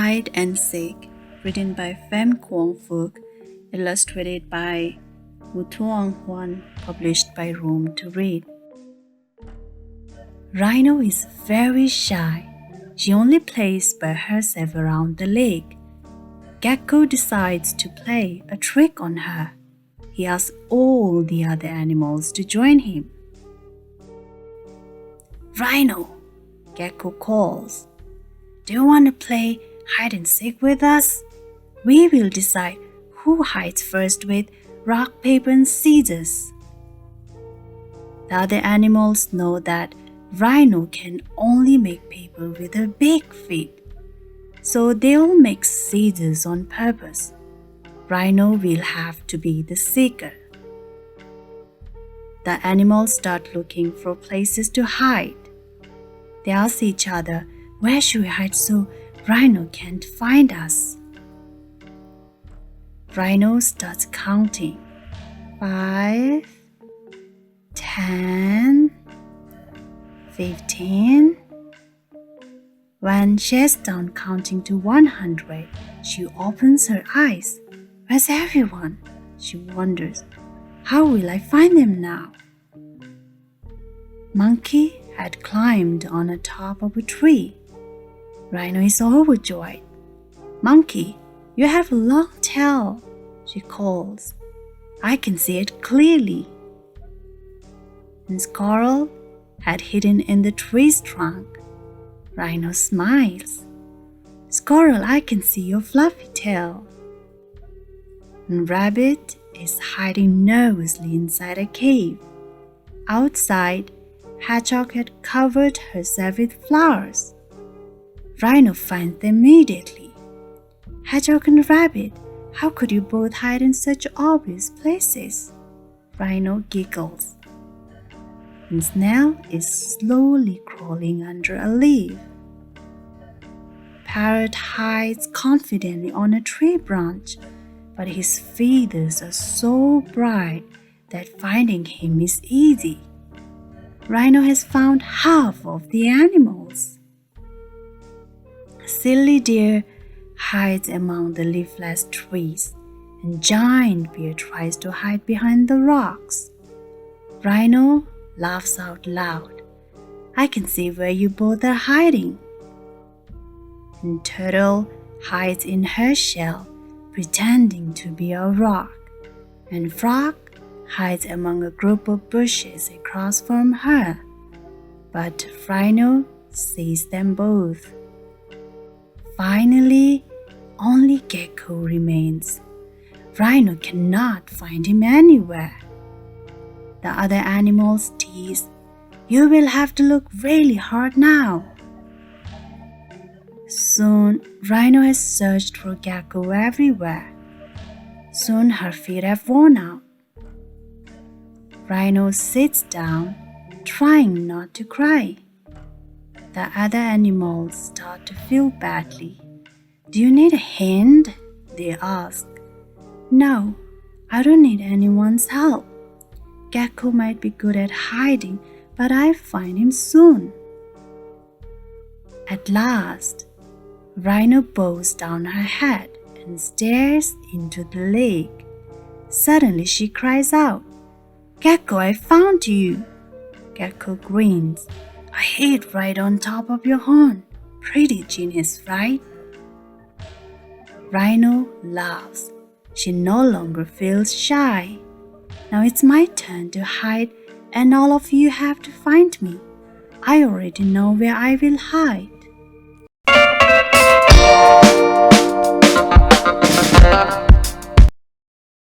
Hide and Seek, written by Phạm Quang Phúc, illustrated by Tuong, published by Room to Read. Rhino is very shy. She only plays by herself around the lake. Gecko decides to play a trick on her. He asks all the other animals to join him. "Rhino," Gecko calls, "do you want to play hide and seek with us? We will decide who hides first with rock, paper, and scissors." The other animals know that Rhino can only make paper with her big feet, so they'll make scissors on purpose. Rhino will have to be the seeker. The animals start looking for places to hide. They ask each other, "Where should we hide so Rhino can't find us?" Rhino starts counting. 5, 10, 15. When she's done counting to 100, she opens her eyes. "Where's everyone?" she wonders. "How will I find them now?" Monkey had climbed on the top of a tree. Rhino is overjoyed. "Monkey, you have a long tail," she calls. "I can see it clearly." And Squirrel had hidden in the tree's trunk. Rhino smiles. "Squirrel, I can see your fluffy tail." And Rabbit is hiding nervously inside a cave. Outside, Hedgehog had covered herself with flowers. Rhino finds them immediately. "Hedgehog and Rabbit, how could you both hide in such obvious places?" Rhino giggles. And Snail is slowly crawling under a leaf. Parrot hides confidently on a tree branch, but his feathers are so bright that finding him is easy. Rhino has found half of the animals. Silly Deer hides among the leafless trees, and Giant Bear tries to hide behind the rocks. Rhino laughs out loud. "I can see where you both are hiding." And Turtle hides in her shell, pretending to be a rock. And Frog hides among a group of bushes across from her. But Rhino sees them both. Finally, only Gecko remains. Rhino cannot find him anywhere. The other animals tease, "You will have to look really hard now." Soon, Rhino has searched for Gecko everywhere. Soon her feet have worn out. Rhino sits down, trying not to cry. The other animals start to feel badly. "Do you need a hand?" they ask. "No, I don't need anyone's help. Gecko might be good at hiding, but I'll find him soon." At last, Rhino bows down her head and stares into the lake. Suddenly she cries out, "Gecko, I found you!" Gecko grins. "I hid right on top of your horn. Pretty genius, right?" Rhino laughs. She no longer feels shy. "Now it's my turn to hide, and all of you have to find me. I already know where I will hide.